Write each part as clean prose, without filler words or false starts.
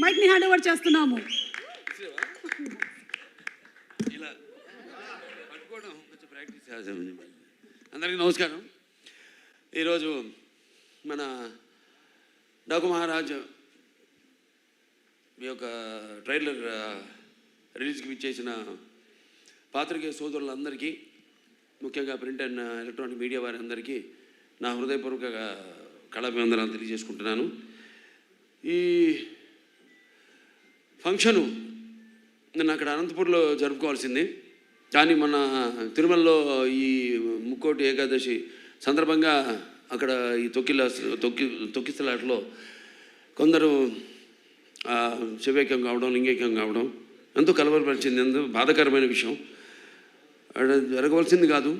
మైక్ని hand over చేస్తున్నాము. ఇలా పట్టుకోవడం కొంచెం ప్రాక్టీస్ చేద్దాం. అందరికీ నమస్కారం. ఈరోజు మన డాకు మహారాజ్ మీ యొక్క ట్రైలర్ రిలీజ్కి ఇచ్చేసిన పాత్రికేయ సోదరులందరికీ, ముఖ్యంగా ప్రింట్ అండ్ ఎలక్ట్రానిక్ మీడియా వారందరికీ నా హృదయపూర్వక కళాభివందనాలు తెలియజేసుకుంటున్నాను. ఈ ఫంక్షను నిన్న అక్కడ అనంతపూర్లో జరుపుకోవాల్సింది, కానీ మన తిరుమలలో ఈ ముక్కోటి ఏకాదశి సందర్భంగా అక్కడ ఈ తొక్కిసలాటలో కొందరు శివైక్యం కావడం, లింగైక్యం కావడం ఎంతో కలవరపరిచింది. ఎంతో బాధాకరమైన విషయం. జరగవలసింది కాదు,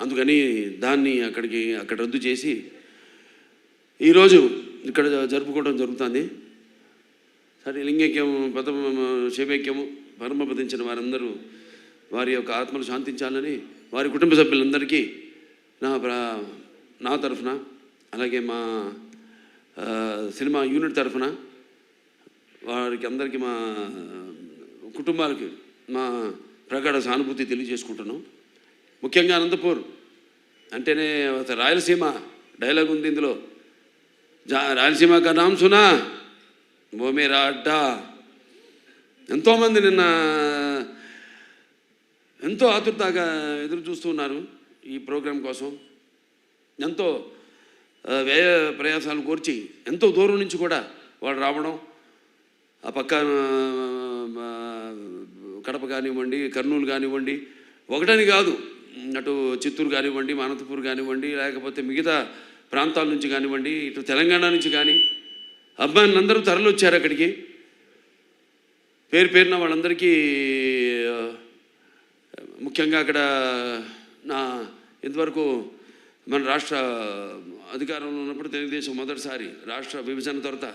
అందుకని దాన్ని అక్కడ రద్దు చేసి ఈరోజు ఇక్కడ జరుపుకోవడం జరుగుతుంది. సరే, లింగైక్యం శివైక్యము పరమపదించిన వారందరూ వారి యొక్క ఆత్మలు శాంతించాలని వారి కుటుంబ సభ్యులందరికీ నా తరఫున, అలాగే మా సినిమా యూనిట్ తరఫున వారికి అందరికీ, మా కుటుంబాలకి మా ప్రగాఢ సానుభూతి తెలియజేసుకుంటున్నాం. ముఖ్యంగా అనంతపూర్ అంటేనే రాయలసీమ డైలాగ్ ఉంది ఇందులో. రాయలసీమ కా నామ్ సునా ఓ మేరా అడ్డా. ఎంతోమంది నిన్న ఎంతో ఆతురతగా ఎదురు చూస్తూ ఉన్నారు ఈ ప్రోగ్రాం కోసం. ఎంతో వ్యయ ప్రయాసాలు కోర్చి ఎంతో దూరం నుంచి కూడా వాళ్ళు రావడం, ఆ పక్క కడప కానివ్వండి, కర్నూలు కానివ్వండి, ఒకటని కాదు, అటు చిత్తూరు కానివ్వండి, అనంతపూర్ కానివ్వండి, లేకపోతే మిగతా ప్రాంతాల నుంచి కానివ్వండి, ఇటు తెలంగాణ నుంచి కానీ అబ్బాయిలందరూ తరలి వచ్చారు అక్కడికి. పేరున వాళ్ళందరికీ ముఖ్యంగా అక్కడ ఇంతవరకు మన రాష్ట్ర అధికారంలో ఉన్నప్పుడు తెలుగుదేశం మొదటిసారి రాష్ట్ర విభజన తర్వాత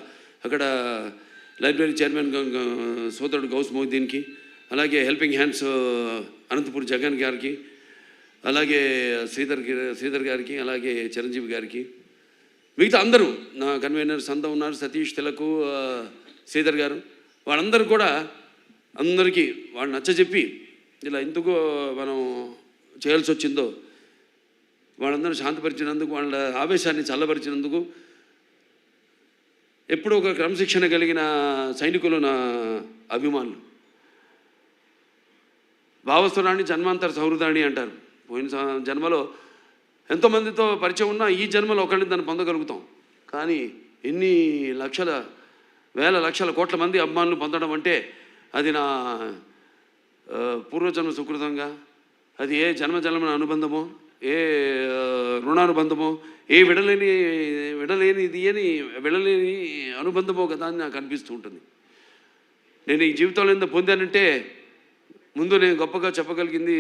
అక్కడ లైబ్రరీ చైర్మన్ సోదరుడు గౌస్ మొహిద్దీన్కి, అలాగే హెల్పింగ్ హ్యాండ్స్ అనంతపూర్ జగన్ గారికి, అలాగే శ్రీధర్ గారికి, అలాగే చిరంజీవి గారికి, మిగతా అందరూ నా కన్వీనర్ సంద ఉన్నారు, సతీష్ తిలకు, శ్రీధర్ గారు, వాళ్ళందరూ కూడా అందరికీ వాళ్ళు నచ్చజెప్పి ఇలా ఎందుకు మనం చేయాల్సి వచ్చిందో వాళ్ళందరూ శాంతపరిచినందుకు, వాళ్ళ ఆవేశాన్ని చల్లబరిచినందుకు, ఎప్పుడూ ఒక క్రమశిక్షణ కలిగిన సైనికులు నా అభిమానులు. భావస్థురాణి జన్మాంతర సౌహృదాణి అంటారు. పోయిన జన్మలో ఎంతోమందితో పరిచయం ఉన్నా ఈ జన్మలో ఒకరిని దాన్ని పొందగలుగుతాం. కానీ ఎన్ని లక్షల, వేల లక్షల కోట్ల మంది అభిమానులు పొందడం అంటే అది నా పూర్వజన్మ సుకృతంగా, అది ఏ జన్మజన్మన అనుబంధమో, ఏ రుణానుబంధమో, ఏ విడలేని అనుబంధమో కదా అని నాకు అనిపిస్తూ ఉంటుంది. నేను ఈ జీవితంలో ఎంత పొందానంటే ముందు నేను గొప్పగా చెప్పగలిగింది,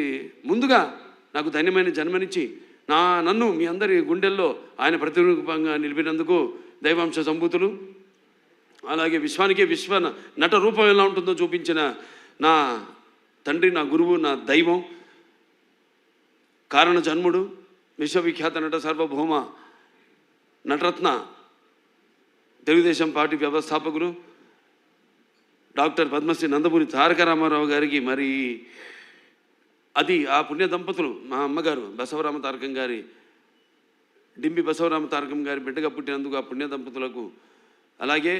ముందుగా నాకు ధన్యమైన జన్మనిచ్చి నన్ను మీ అందరి గుండెల్లో ఆయన ప్రతిరూపంగా నిలిపినందుకు దైవాంశ సంభూతులు, అలాగే విశ్వానికే విశ్వ నట రూపం ఎలా ఉంటుందో చూపించిన నా తండ్రి, నా గురువు, నా దైవం, కారణ జన్ముడు, విశ్వవిఖ్యాత నట సార్వభౌమ నటరత్న, తెలుగుదేశం పార్టీ వ్యవస్థాపకులు డాక్టర్ పద్మశ్రీ నందమూరి తారక రామారావు గారికి, మరి అది ఆ పుణ్య దంపతులు మా అమ్మగారు బసవరామ తారకం గారి, డింబి బసవరామ తారకం గారి బిడ్డగా పుట్టినందుకు ఆ పుణ్య దంపతులకు, అలాగే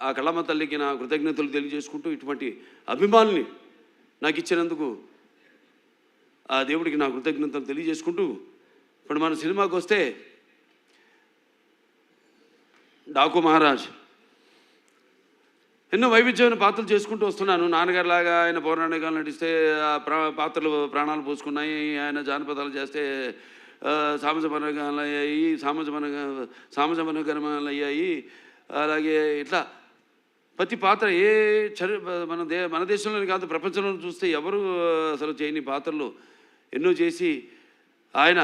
ఆ కళమ్మ తల్లికి నా కృతజ్ఞతలు తెలియజేసుకుంటూ, ఇటువంటి అభిమానుల్ని నాకు ఇచ్చినందుకు ఆ దేవుడికి నా కృతజ్ఞతలు తెలియజేసుకుంటూ, ఇప్పుడు మన సినిమాకి వస్తే డాకు మహారాజ్ ఎన్నో వైవిధ్యమైన పాత్రలు చేసుకుంటూ వస్తున్నాను. నాన్నగారిలాగా ఆయన పౌరాణికాలు నటిస్తే పాత్రలు ప్రాణాలు పోసుకున్నాయి, ఆయన జానపదాలు చేస్తే సామాజమనగాలు అయ్యాయి, సామాజమనగరమాలు అయ్యాయి. అలాగే ఇట్లా ప్రతి పాత్ర మన దేశంలోనే కాదు ప్రపంచంలో చూస్తే ఎవరు అసలు చేయని పాత్రలు ఎన్నో చేసి ఆయన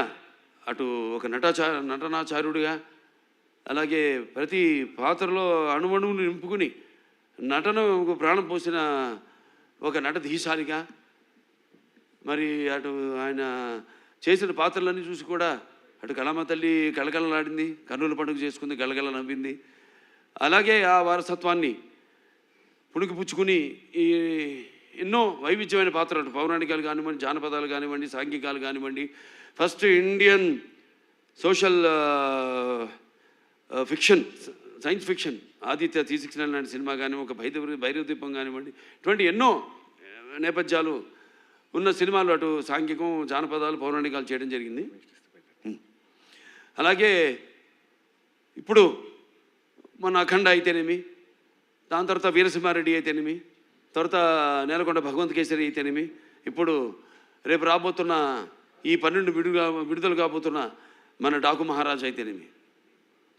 అటు ఒక నటనాచార్యుడిగా, అలాగే ప్రతి పాత్రలో అణువణువును నింపుకుని నటనకు ప్రాణం పోసిన ఒక నటధీశాలిగా, మరి అటు ఆయన చేసిన పాత్రలన్నీ చూసి కూడా అటు కళమ్మ తల్లి కళకళలాడింది, కర్నూలు పండుగ చేసుకుంది, గలగల నవ్వింది. అలాగే ఆ వారసత్వాన్ని పుణికిపుచ్చుకుని ఈ ఎన్నో వైవిధ్యమైన పాత్రలు, పౌరాణికాలు కానివ్వండి, జానపదాలు కానివ్వండి, సాంఘికాలు కానివ్వండి, first Indian social fiction, science fiction Aditya 369 లాంటి సినిమా కానీ, ఒక భైరవ దీపం కానివ్వండి, ఇటువంటి ఎన్నో నేపథ్యాలు ఉన్న సినిమాలు అటు సాంఘికం, జానపదాలు, పౌరాణికాలు చేయడం జరిగింది. అలాగే ఇప్పుడు మన అఖండ అయితేనేమి, దాని తర్వాత వీరసింహారెడ్డి అయితేనేమి, తర్వాత నేలకొండ భగవంత్ కేసరి అయితేనేమి, ఇప్పుడు రేపు రాబోతున్న ఈ 12 విడుదల కాబోతున్న మన డాకు మహారాజ్ అయితేనేమి.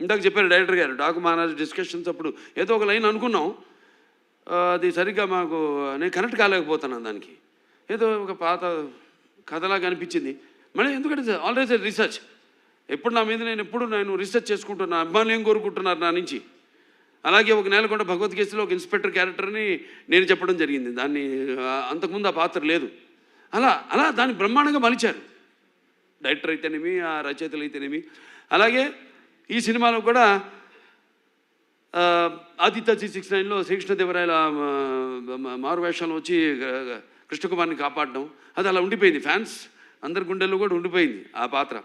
ఇందాక చెప్పారు డైరెక్టర్ గారు, డాకు మహారాజ్ డిస్కషన్స్ అప్పుడు ఏదో ఒక లైన్ అనుకున్నాం, అది సరిగ్గా మాకు నేను కనెక్ట్ కాలేకపోతున్నాను. దానికి ఏదో ఒక పాత కథలాగా అనిపించింది. మళ్ళీ ఎందుకంటే ఆల్వేస్ రీసెర్చ్, ఎప్పుడు నా మీద నేను రీసెర్చ్ చేసుకుంటున్నా, అభిమానులు ఏం కోరుకుంటున్నారు నా నుంచి. అలాగే ఒక నేలకొండ భగవద్గీతలో ఒక ఇన్స్పెక్టర్ క్యారెక్టర్ని నేను చెప్పడం జరిగింది. దాన్ని అంతకుముందు ఆ పాత్ర లేదు. అలా దాన్ని బ్రహ్మాండంగా మలిచారు డైరెక్టర్ అయితేనేమి, ఆ రచయితలు అయితేనేమి. అలాగే ఈ సినిమాలో కూడా ఆదిత్య 369లో శ్రీకృష్ణదేవరాయల మారువేషాలు వచ్చి కృష్ణకుమార్ని కాపాడడం, అది అలా ఉండిపోయింది. ఫ్యాన్స్ అందరి గుండెల్లో కూడా ఉండిపోయింది ఆ పాత్ర.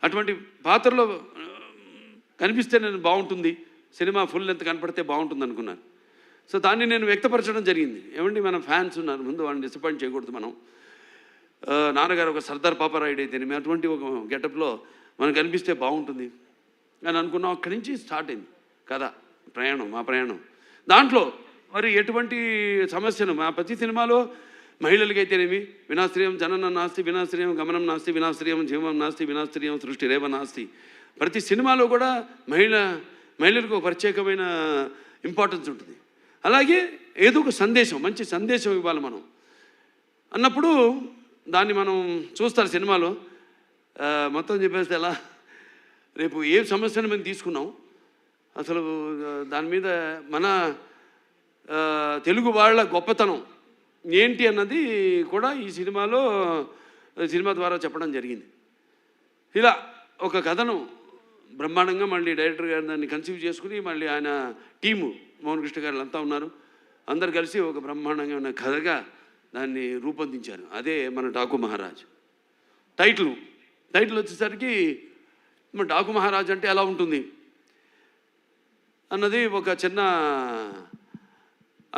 అటువంటి పాత్రలో కనిపిస్తే నేను బాగుంటుంది, సినిమా ఫుల్ లెంత్ కనపడితే బాగుంటుంది అనుకున్నాను. సో దాన్ని నేను వ్యక్తపరచడం జరిగింది. ఏమండి, మన ఫ్యాన్స్ ఉన్నారు, ముందు వాళ్ళని డిసప్పాయింట్ చేయకూడదు మనం. నాన్నగారు ఒక సర్దార్ పాపారాయుడు అయితేనేమి, అటువంటి ఒక గెటప్లో మనకు కనిపిస్తే బాగుంటుంది అని అనుకున్నాం. అక్కడి నుంచి స్టార్ట్ అయింది కదా ప్రయాణం, మా ప్రయాణం. దాంట్లో మరి ఎటువంటి సమస్యను మా ప్రతి సినిమాలో మహిళలకైతేనేమి, వినాశ్రయం జననం నాస్తి, వినాశ్రయం గమనం నాస్తి, వినాశ్రయం జీవం నాస్తి, వినాశ్రయం సృష్టి రేవ నాస్తి. ప్రతి సినిమాలో కూడా మహిళలకు ఒక ప్రత్యేకమైన ఇంపార్టెన్స్ ఉంటుంది. అలాగే ఏదో ఒక సందేశం, మంచి సందేశం ఇవ్వాలి మనం అన్నప్పుడు దాన్ని మనం చూస్తారు సినిమాలో. మొత్తం చెప్పేస్తే ఎలా, రేపు ఏ సమస్యను మేము తీసుకున్నాం, అసలు దాని మీద మన తెలుగు వాళ్ళ గొప్పతనం ఏంటి అన్నది కూడా ఈ సినిమా ద్వారా చెప్పడం జరిగింది. ఇలా ఒక కథను బ్రహ్మాండంగా మళ్ళీ డైరెక్టర్ గారు దాన్ని కన్సీవ్ చేసుకుని, మళ్ళీ ఆయన టీము మోహన్ కృష్ణ గారు అంతా ఉన్నారు, అందరు కలిసి ఒక బ్రహ్మాండంగా ఉన్న కథగా దాన్ని రూపొందించారు. అదే మన డాకు మహారాజ్. టైటిల్ వచ్చేసరికి మన డాకు మహారాజ్ అంటే ఎలా ఉంటుంది అన్నది ఒక చిన్న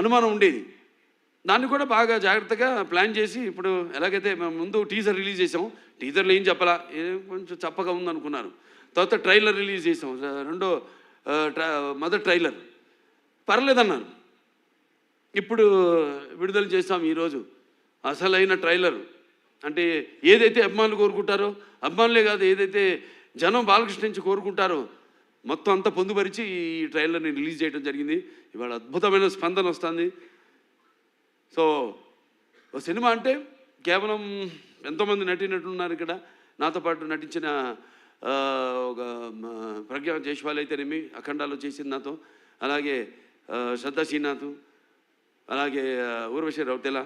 అనుమానం ఉండేది. దాన్ని కూడా బాగా జాగ్రత్తగా ప్లాన్ చేసి, ఇప్పుడు ఎలాగైతే మేము ముందు టీజర్ రిలీజ్ చేసాం, టీజర్లో ఏం చెప్పాలా, కొంచెం చప్పగా ఉందనుకున్నారు. తర్వాత ట్రైలర్ రిలీజ్ చేసాం, మొదటి ట్రైలర్ పర్లేదన్నారు. ఇప్పుడు విడుదల చేస్తాం ఈరోజు అసలైన ట్రైలర్. అంటే ఏదైతే అభిమానులు కోరుకుంటారో, అభిమానులే కాదు, ఏదైతే జనం బాలకృష్ణ నుంచి కోరుకుంటారో మొత్తం అంతా పొందుపరిచి ఈ ట్రైలర్ని రిలీజ్ చేయడం జరిగింది. ఇవాళ అద్భుతమైన స్పందన వస్తుంది. సో సినిమా అంటే కేవలం ఎంతోమంది నటీనటులు ఇక్కడ నాతో పాటు నటించిన ఒక ప్రజ్ఞా జైస్వాల్ అయితేనేమి, అఖండాలో చేసింది నాతో, అలాగే శ్రద్ధా శ్రీనాథ్, అలాగే ఊర్వశి రౌతెల,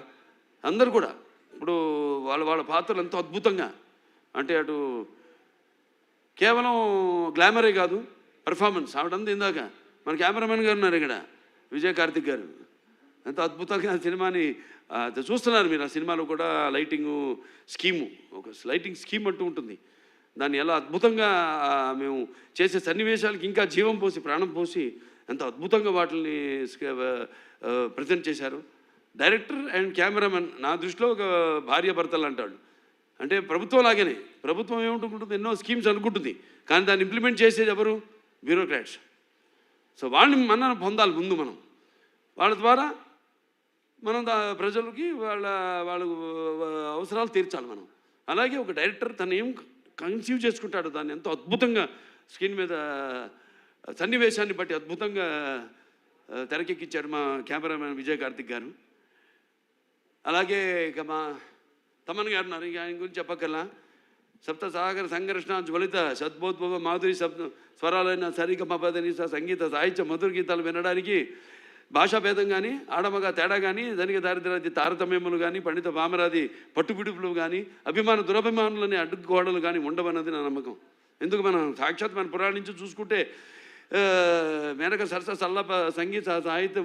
అందరూ కూడా ఇప్పుడు వాళ్ళ పాత్రలు ఎంతో అద్భుతంగా, అంటే అటు కేవలం గ్లామరే కాదు, పెర్ఫార్మెన్స్. ఆవిడంతా ఇందాక మన కెమెరామెన్ గారు ఉన్నారు ఇక్కడ, విజయ్ కార్తిక్ గారు, ఎంతో అద్భుతంగా సినిమాని చూస్తున్నారు మీరు. ఆ సినిమాలో కూడా లైటింగు స్కీము, ఒక లైటింగ్ స్కీమ్ అంటూ ఉంటుంది. దాన్ని ఎలా అద్భుతంగా మేము చేసే సన్నివేశాలకి ఇంకా జీవం పోసి, ప్రాణం పోసి ఎంత అద్భుతంగా వాటిని ప్రజెంట్ చేశారు. డైరెక్టర్ అండ్ కెమెరామెన్ నా దృష్టిలో ఒక భార్యాభర్తలు అంటాడు. అంటే ప్రభుత్వం లాగానే, ప్రభుత్వం ఏముంటుంది, ఎన్నో స్కీమ్స్ అనుకుంటుంది, కానీ దాన్ని ఇంప్లిమెంట్ చేసేది ఎవరు? బ్యూరోక్రాట్స్. సో వాళ్ళని మనం పొందాలి ముందు, మనం వాళ్ళ ద్వారా మనం ప్రజలకి వాళ్ళ అవసరాలు తీర్చాలి మనం. అలాగే ఒక డైరెక్టర్ తను ఏం కన్సీవ్ చేసుకుంటాడు, దాన్ని ఎంతో అద్భుతంగా స్క్రీన్ మీద సన్నివేశాన్ని బట్టి అద్భుతంగా తెరకెక్కించాడు మా కెమెరామెన్ విజయ్ కార్తిక్ గారు. అలాగే ఇక మా తమన్ గారు ఉన్నారు, ఇక ఆయన గురించి చెప్పక్కర్లా. సప్త సాగర సంఘర్షణ జ్వలిత సద్బోద్భవ మాధురి స్వరాలైన సరిగమపదని సంగీత సాహిత్య మధుర గీతాలు వినడానికి భాషాభేదం కానీ, ఆడమగా తేడా కానీ, ధనిక దారిద్ర్యాది తారతమ్యములు కానీ, పండిత పామరాది పట్టుపిడుపులు కానీ, అభిమాన దురభిమానులని అడ్డుగోడలు కానీ ఉండవన్నది నా నమ్మకం. ఎందుకు మనం సాక్షాత్ మన పురాణం నుంచి చూసుకుంటే మేనక సరస సల్లప సంగీత సాహిత్య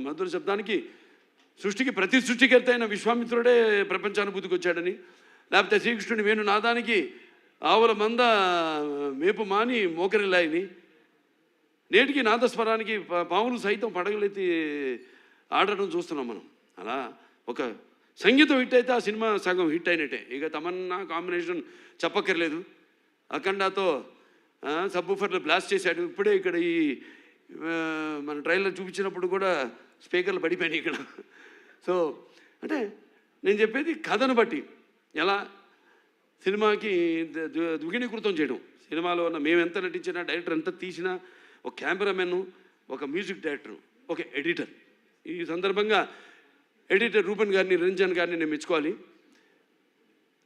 మధుర శబ్దానికి సృష్టికి ప్రతి సృష్టికర్త అయిన విశ్వామిత్రుడే ప్రపంచానుభూతికి వచ్చాడని, లేకపోతే శ్రీకృష్ణుని వేణు నాదానికి ఆవుల మంద మేపు మాని మోకరిల్లాయని, నేటికి నాదస్వరానికి పాములు సైతం పడగలెత్తి ఆడడం చూస్తున్నాం మనం. అలా ఒక సంగీతం హిట్ అయితే ఆ సినిమా సగం హిట్ అయినట్టే. ఇక తమన్నా కాంబినేషన్ చెప్పక్కర్లేదు, అఖండాతో సబ్బూఫర్లు బ్లాస్ట్ చేశాడు. ఇప్పుడే ఇక్కడ ఈ మన ట్రైలర్ చూపించినప్పుడు కూడా స్పీకర్లు పడిపోయినాయి ఇక్కడ. సో అంటే నేను చెప్పేది కథను బట్టి ఎలా సినిమాకి ద్విగుణీకృతం చేయడం. సినిమాలో ఉన్న మేము ఎంత నటించినా, డైరెక్టర్ ఎంత తీసినా, ఒక కెమెరామెన్, ఒక మ్యూజిక్ డైరెక్టర్, ఒక ఎడిటర్. ఈ సందర్భంగా ఎడిటర్ రూపన్ గారిని, రంజన్ గారిని నేను మెచ్చుకోవాలి.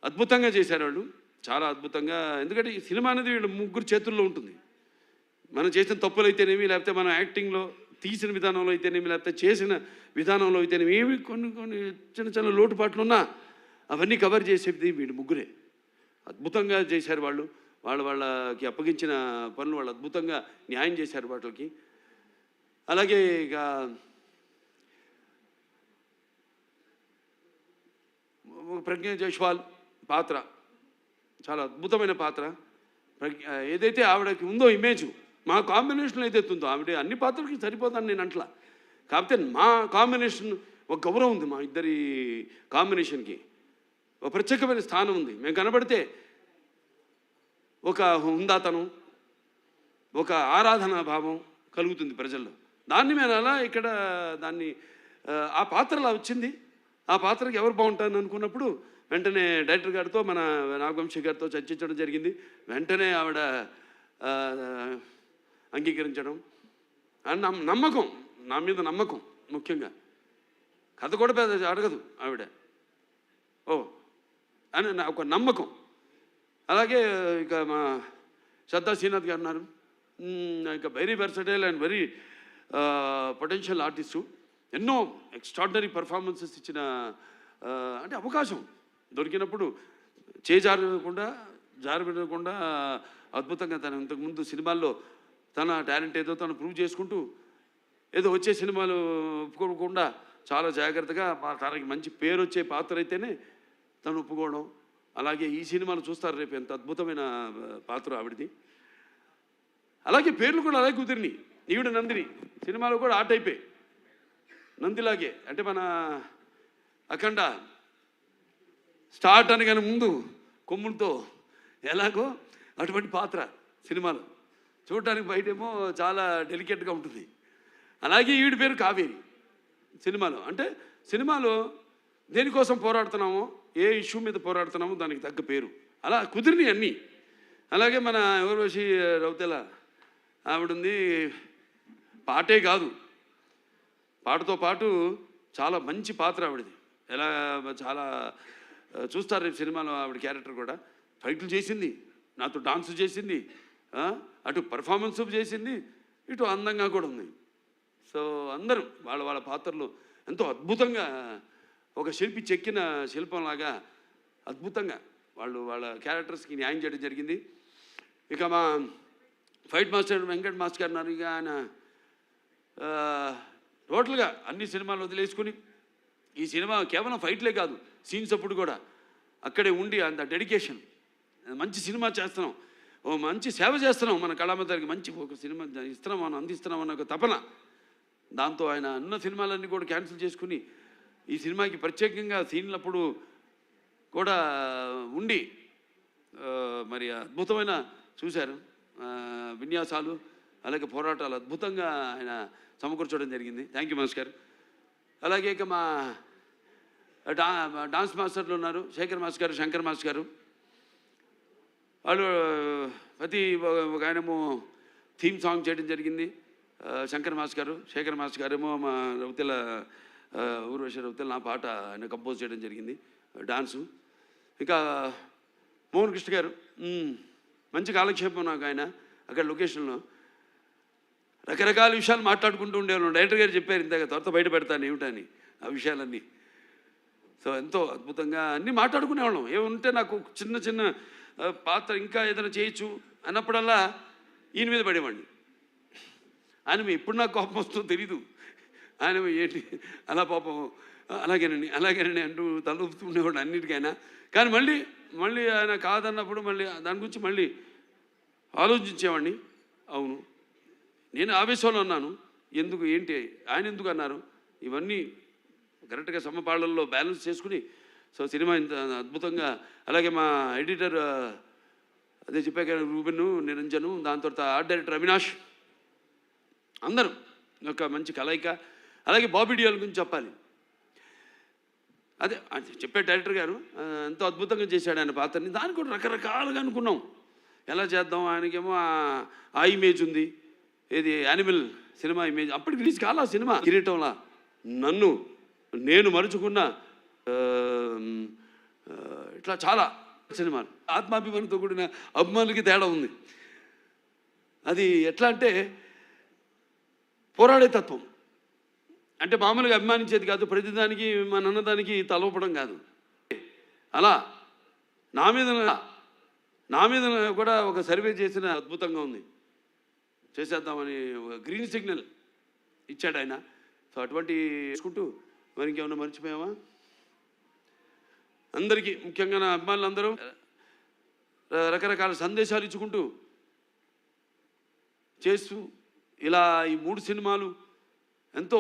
అద్భుతంగా చేశారు వాళ్ళు, చాలా అద్భుతంగా. ఎందుకంటే ఈ సినిమా అనేది వీళ్ళ ముగ్గురు చేతుల్లో ఉంటుంది. మనం చేసిన తప్పులు అయితేనేమి, లేకపోతే మనం యాక్టింగ్లో తీసిన విధానంలో అయితేనేమి, లేకపోతే చేసిన విధానంలో అయితేనేమి, ఏమి కొన్ని కొన్ని చిన్న చిన్న లోటుపాట్లు ఉన్నా అవన్నీ కవర్ చేసేది వీళ్ళు ముగ్గురే. అద్భుతంగా చేశారు వాళ్ళు. వాళ్ళకి అప్పగించిన పనులు వాళ్ళు అద్భుతంగా న్యాయం చేశారు వాటికి. అలాగే ఇక ప్రజ్ఞ జైస్వాల్ పాత్ర చాలా అద్భుతమైన పాత్ర. ఏదైతే ఆవిడకి ఉందో ఇమేజ్, మా కాంబినేషన్లో ఏదైతే ఉందో, ఆవిడ అన్ని పాత్రలకి సరిపోతాను నేను అంట్లా. కాకపోతే మా కాంబినేషన్ ఒక గౌరవం ఉంది, మా ఇద్దరి కాంబినేషన్కి ఒక ప్రత్యేకమైన స్థానం ఉంది. మేము కనబడితే ఒక హుందాతనం, ఒక ఆరాధనా భావం కలుగుతుంది ప్రజల్లో. దాన్ని మేము అలా ఇక్కడ దాన్ని ఆ పాత్రలా వచ్చింది. ఆ పాత్రకి ఎవరు బాగుంటారని అనుకున్నప్పుడు వెంటనే డైరెక్టర్ గారితో, మన నాగవంశీ గారితో చర్చించడం జరిగింది. వెంటనే ఆవిడ అంగీకరించడం, నమ్మకం, నా మీద నమ్మకం. ముఖ్యంగా కథ కూడా పెద్ద అడగదు ఆవిడ, ఓ అని నా ఒక నమ్మకం. అలాగే ఇక మా శ్రద్ధా శ్రీనాథ్ గారు ఉన్నారు. ఇక very versatile and very potential artist. ఎన్నో ఎక్స్ట్రాడినరీ పర్ఫార్మెన్సెస్ ఇచ్చిన, అంటే అవకాశం దొరికినప్పుడు జారబెట్టకుండా అద్భుతంగా తను ఇంతకుముందు సినిమాల్లో తన టాలెంట్ ఏదో తను ప్రూవ్ చేసుకుంటూ, ఏదో వచ్చే సినిమాలు ఒప్పుకోకుండా చాలా జాగ్రత్తగా తనకి మంచి పేరు వచ్చే పాత్ర అయితేనే తను ఒప్పుకోవడం. అలాగే ఈ సినిమాలు చూస్తారు రేపు ఎంత అద్భుతమైన పాత్ర ఆవిడది. అలాగే పేర్లు కూడా అలాగే కుదిరినాయి. ఈవిడ నందిని సినిమాలో కూడా ఆ టైపే, నందిలాగే. అంటే మన అఖండ స్టార్ట్ అనగానే ముందు కొమ్ములతో ఎలాగో అటువంటి పాత్ర సినిమాలో చూడటానికి బయటేమో చాలా డెలికేట్గా ఉంటుంది. అలాగే ఈవిడ పేరు కావేరి సినిమాలో. అంటే సినిమాలో దేనికోసం పోరాడుతున్నామో, ఏ ఇష్యూ మీద పోరాడుతున్నామో దానికి తగ్గ పేరు అలా కుదిరినాయి అన్నీ. అలాగే మన ఊర్వశి రౌతెల ఆవిడుంది. పాటే కాదు, పాటతో పాటు చాలా మంచి పాత్ర ఆవిడది. ఎలా చాలా చూస్తారు రేపు సినిమాలో ఆవిడ క్యారెక్టర్ కూడా. ఫైట్లు చేసింది, నాతో డాన్స్ చేసింది, అటు పర్ఫార్మెన్స్ చేసింది, ఇటు అందంగా కూడా ఉంది. సో అందరూ వాళ్ళ పాత్రలు ఎంతో అద్భుతంగా, ఒక శిల్పి చెక్కిన శిల్పంలాగా అద్భుతంగా వాళ్ళ క్యారెక్టర్స్కి న్యాయం చేయడం జరిగింది. ఇక మా ఫైట్ మాస్టర్ వెంకట్ మాస్టర్ గారు ఉన్నారు. ఇక ఆయన టోటల్గా అన్ని సినిమాలు వదిలేసుకుని ఈ సినిమా కేవలం ఫైట్లే కాదు, సీన్స్ అప్పుడు కూడా అక్కడే ఉండి అంత డెడికేషన్, మంచి సినిమా చేస్తున్నాం, ఓ మంచి సేవ చేస్తున్నాం మన కళామందరికి, మంచి ఒక సినిమా ఇస్తున్నాం, మనం అందిస్తున్నాం అన్న ఒక తపన. దాంతో ఆయన అన్న సినిమాలన్నీ కూడా క్యాన్సిల్ చేసుకుని ఈ సినిమాకి ప్రత్యేకంగా సీన్లప్పుడు కూడా ఉండి మరి అద్భుతమైన చూశారు విన్యాసాలు, అలాగే పోరాటాలు అద్భుతంగా ఆయన సమకూర్చడం జరిగింది. థ్యాంక్ యూ మాస్టర్ గారు. అలాగే ఇక మా డాన్స్ మాస్టర్లు ఉన్నారు, శేఖర్ మాస్టర్ గారు, శంకర్ మాస్టర్ గారు. వాళ్ళు ప్రతి ఒక ఆయనేమో థీమ్ సాంగ్ చేయడం జరిగింది, శంకర్ మాస్టర్ గారు. శేఖర్ మాస్టర్ గారేమో మా రౌతెల ఊర్వశి రౌతెల నా పాట ఆయన కంపోజ్ చేయడం జరిగింది, డాన్సు. ఇంకా మోహన్ కృష్ణ గారు మంచి కాలక్షేపం నాకు. ఆయన అక్కడ లొకేషన్లో రకరకాల విషయాలు మాట్లాడుకుంటూ ఉండేవాళ్ళు. డైరెక్టర్ గారు చెప్పారు ఇందాక, త్వరత బయట పెడతాను ఏమిటని ఆ విషయాలన్నీ. సో ఎంతో అద్భుతంగా అన్నీ మాట్లాడుకునేవాళ్ళం. ఏముంటే నాకు చిన్న చిన్న పాత్ర ఇంకా ఏదైనా చేయొచ్చు అన్నప్పుడల్లా ఈయన మీద పడేవాడిని. ఆయన ఎప్పుడు నాకు కోపం వస్తుందో తెలీదు. ఆయన ఏంటి అలా పాపం అలాగేనండి అంటూ తలూపుతుండేవాడు అన్నిటికైనా. కానీ మళ్ళీ ఆయన కాదన్నప్పుడు మళ్ళీ దాని గురించి మళ్ళీ ఆలోచించేవాడిని. అవును, నేను ఆవేశంలో ఉన్నాను, ఎందుకు ఏంటి ఆయన ఎందుకు అన్నారు, ఇవన్నీ కరెక్ట్గా సమపాళ్ళల్లో బ్యాలెన్స్ చేసుకుని సో సినిమా ఇంత అద్భుతంగా. అలాగే మా ఎడిటర్ అదే చెప్పాక రూబెన్, నిరంజను, దాని తర్వాత ఆర్ట్ డైరెక్టర్ అవినాష్, అందరూ ఒక మంచి కలయిక. అలాగే బాబీ డియోల్ గురించి చెప్పాలి. అదే చెప్పే డైరెక్టర్ గారు ఎంతో అద్భుతంగా చేశాడు ఆయన పాత్రని. దానికి కూడా రకరకాలుగా అనుకున్నాం ఎలా చేద్దాం. ఆయనకేమో ఆ ఇమేజ్ ఉంది, ఏది యానిమల్ సినిమా ఇమేజ్. అప్పటికి రిలీజ్ కాలా సినిమా. కిరీటంలా నేను మరుచుకున్న ఇట్లా చాలా సినిమాలు. ఆత్మాభిమానంతో కూడిన అభిమానులకి తేడా ఉంది. అది ఎట్లా అంటే పోరాడే తత్వం. అంటే మామూలుగా అభిమానించేది కాదు, ప్రతిదానికి మన అన్నదానికి తలవపడం కాదు. అలా నా మీద కూడా ఒక సర్వే చేసిన అద్భుతంగా ఉంది, చేసేద్దామని ఒక గ్రీన్ సిగ్నల్ ఇచ్చాడు ఆయన. సో అటువంటి చూసుకుంటూ మరి ఇంకేమన్నా మర్చిపోయామా? అందరికీ ముఖ్యంగా నా అభిమానులందరూ రకరకాల సందేశాలు ఇచ్చుకుంటూ చేస్తూ ఇలా ఈ 3 సినిమాలు ఎంతో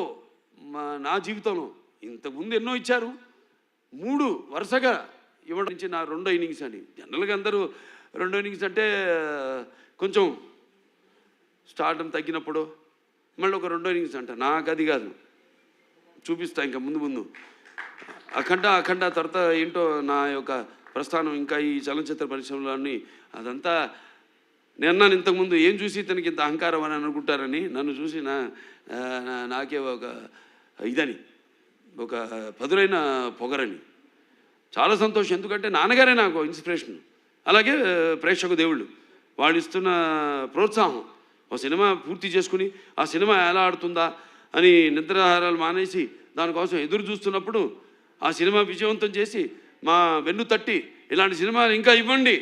నా జీవితంలో ఇంతకుముందు ఎన్నో ఇచ్చారు, 3 వరుసగా ఇవ్వడం నుంచి నా రెండో ఇన్నింగ్స్ అని. జనరల్గా అందరూ రెండో ఇన్నింగ్స్ అంటే కొంచెం స్టార్టం తగ్గినప్పుడు మళ్ళీ ఒక రెండో ఇన్నింగ్స్ అంట. నాకు అది కాదు, చూపిస్తా ఇంకా ముందు అఖండ తర్వాత ఏంటో నా యొక్క ప్రస్థానం ఇంకా ఈ చలనచిత్ర పరిశ్రమలోని అదంతా. నేను అన్నాను ఇంతకుముందు, ఏం చూసి తనకి ఇంత అహంకారం అని అనుకుంటారని. నన్ను చూసి నాకే ఒక ఇదని, ఒక పదురైన పొగరని. చాలా సంతోషం, ఎందుకంటే నాన్నగారే నాకు ఇన్స్పిరేషన్. అలాగే ప్రేక్షక దేవుళ్ళు వాళ్ళు ఇస్తున్న ప్రోత్సాహం. ఒక సినిమా పూర్తి చేసుకుని ఆ సినిమా ఎలా ఆడుతుందా అని నిద్రాహారాలు మానేసి దానికోసం ఎదురు చూస్తున్నప్పుడు ఆ సినిమా విజయవంతం చేసి మా వెన్ను తట్టి ఇలాంటి సినిమాలు ఇంకా ఇవ్వండి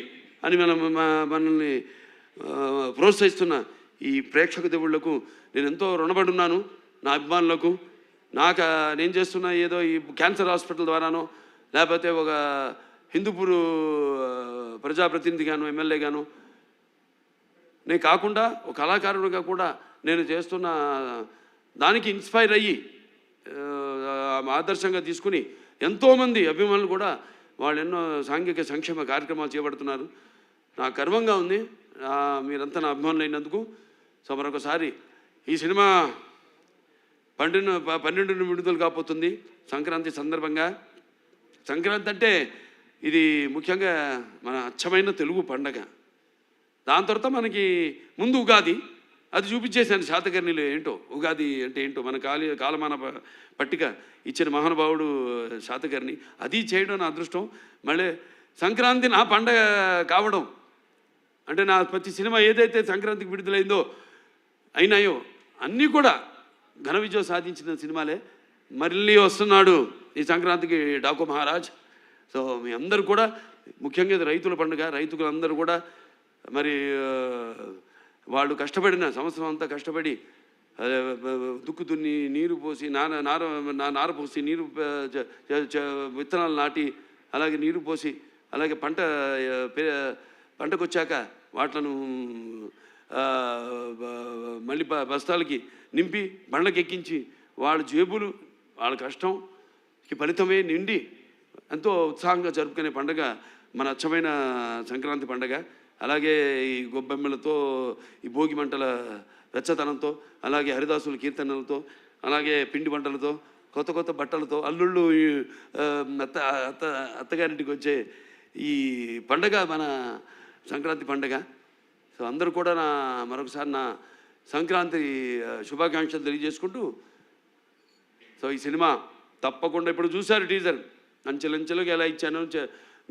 అని మనల్ని ప్రోత్సహిస్తున్న ఈ ప్రేక్షక దేవుళ్లకు నేను ఎంతో రుణపడి ఉన్నాను. నా అభిమానులకు, నేను చేస్తున్న ఏదో ఈ క్యాన్సర్ హాస్పిటల్ ద్వారానో లేకపోతే ఒక హిందూపూర్ ప్రజాప్రతినిధిగాను ఎమ్మెల్యేగాను నేను కాకుండా ఒక కళాకారుడిగా కూడా నేను చేస్తున్న దానికి ఇన్స్పైర్ అయ్యి ఆదర్శంగా తీసుకుని ఎంతోమంది అభిమానులు కూడా వాళ్ళు ఎన్నో సాంఘిక సంక్షేమ కార్యక్రమాలు చేపడుతున్నారు. నాకు గర్వంగా ఉంది మీరంతా నా అభిమానులు అయినందుకు. సో మరొకసారి ఈ సినిమా 12 విడుదల కాబోతుంది సంక్రాంతి సందర్భంగా. సంక్రాంతి అంటే ఇది ముఖ్యంగా మన అచ్చమైన తెలుగు పండగ. దాని తర్వాత మనకి ముందు ఉగాది, అది చూపించేశాను శాతకర్ణిలో ఏంటో ఉగాది అంటే ఏంటో మన కాలమాన పట్టిక ఇచ్చిన మహానుభావుడు శాతకర్ణి. అది చేయడం నా అదృష్టం. మళ్ళీ సంక్రాంతి నా పండగ కావడం అంటే నా ప్రతి సినిమా ఏదైతే సంక్రాంతికి విడుదలైందో అయినాయో అన్నీ కూడా ఘన విజయం సాధించిన సినిమాలే. మళ్ళీ వస్తున్నాడు ఈ సంక్రాంతికి డాకు మహారాజ్. సో మీ అందరూ కూడా ముఖ్యంగా ఇది రైతుల పండుగ. రైతులందరూ కూడా మరి వాళ్ళు కష్టపడిన సంవత్సరం అంతా కష్టపడి దుక్కు దున్ని నీరు పోసి నార పోసి నీరు విత్తనాలు నాటి అలాగే నీరు పోసి అలాగే పంటకు వచ్చాక వాటిలను మళ్ళీ బస్తాలకి నింపి బండ్లకి ఎక్కించి వాళ్ళ జేబులు వాళ్ళ కష్టంకి ఫలితమే నిండి ఎంతో ఉత్సాహంగా జరుపుకునే పండుగ మన అచ్చమైన సంక్రాంతి పండుగ. అలాగే ఈ గొబ్బెమ్మలతో ఈ భోగి మంటల వెచ్చతనంతో అలాగే హరిదాసుల కీర్తనలతో అలాగే పిండి వంటలతో కొత్త బట్టలతో అల్లుళ్ళు అత్తగారింటికి వచ్చే ఈ పండగ మన సంక్రాంతి పండగ. సో అందరూ కూడా మరొకసారి నా సంక్రాంతి శుభాకాంక్షలు తెలియజేసుకుంటూ సో ఈ సినిమా తప్పకుండా ఇప్పుడు చూశారు టీజర్ అంచెలంచెలుగా ఎలా ఇచ్చాను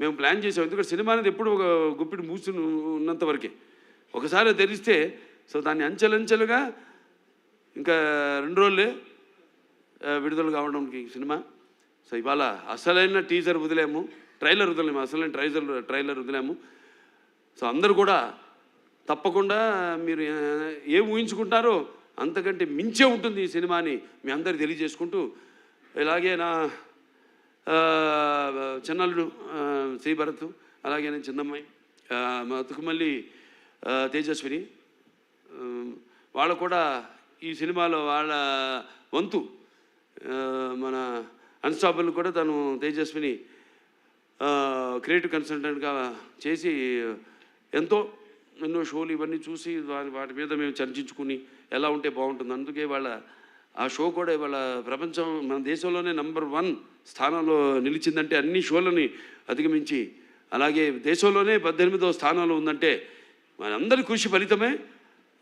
మేము ప్లాన్ చేసాం. ఎందుకంటే సినిమా అనేది ఎప్పుడు ఒక గుప్పిడి మూసి ఉన్నంత వరకే, ఒకసారి తెరిస్తే సో దాన్ని అంచెలంచెలుగా ఇంకా 2 రోజులే విడుదల కావడానికి సినిమా. సో ఇవాళ అసలైన టీజర్ వదిలేము, ట్రైలర్ వదిలేము, అసలైన ట్రైలర్ వదిలేము. సో అందరూ కూడా తప్పకుండా మీరు ఏం ఊహించుకుంటారో అంతకంటే మించే ఉంటుంది ఈ సినిమాని మీ అందరికీ తెలియజేసుకుంటూ, ఇలాగే నా చిన్నల్లుడు శ్రీభరత్, అలాగే నేను చిన్నమ్మాయి మా తుకుమల్లి తేజస్విని, వాళ్ళు కూడా ఈ సినిమాలో వాళ్ళ వంతు మన అన్స్టాపబుల్ కూడా తను తేజస్విని క్రియేటివ్ కన్సల్టెంట్గా చేసి ఎన్నో షోలు ఇవన్నీ చూసి వాటి మీద మేము చర్చించుకుని ఎలా ఉంటే బాగుంటుంది. అందుకే వాళ్ళ ఆ షో కూడా ఇవాళ ప్రపంచం మన దేశంలోనే నంబర్ 1 స్థానంలో నిలిచిందంటే అన్ని షోలని అధిగమించి, అలాగే దేశంలోనే 18వ స్థానంలో ఉందంటే మనందరి కృషి ఫలితమే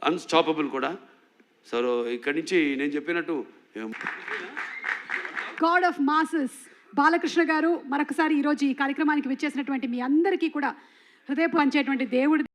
అన్స్టాపబుల్ కూడా. సో ఇక్కడి నుంచి నేను చెప్పినట్టు గాడ్ ఆఫ్ మాసెస్ బాలకృష్ణ గారు మరొకసారి ఈరోజు ఈ కార్యక్రమానికి విచ్చేసినటువంటి మీ అందరికీ కూడా హృదయపు పంచేటువంటి దేవుడు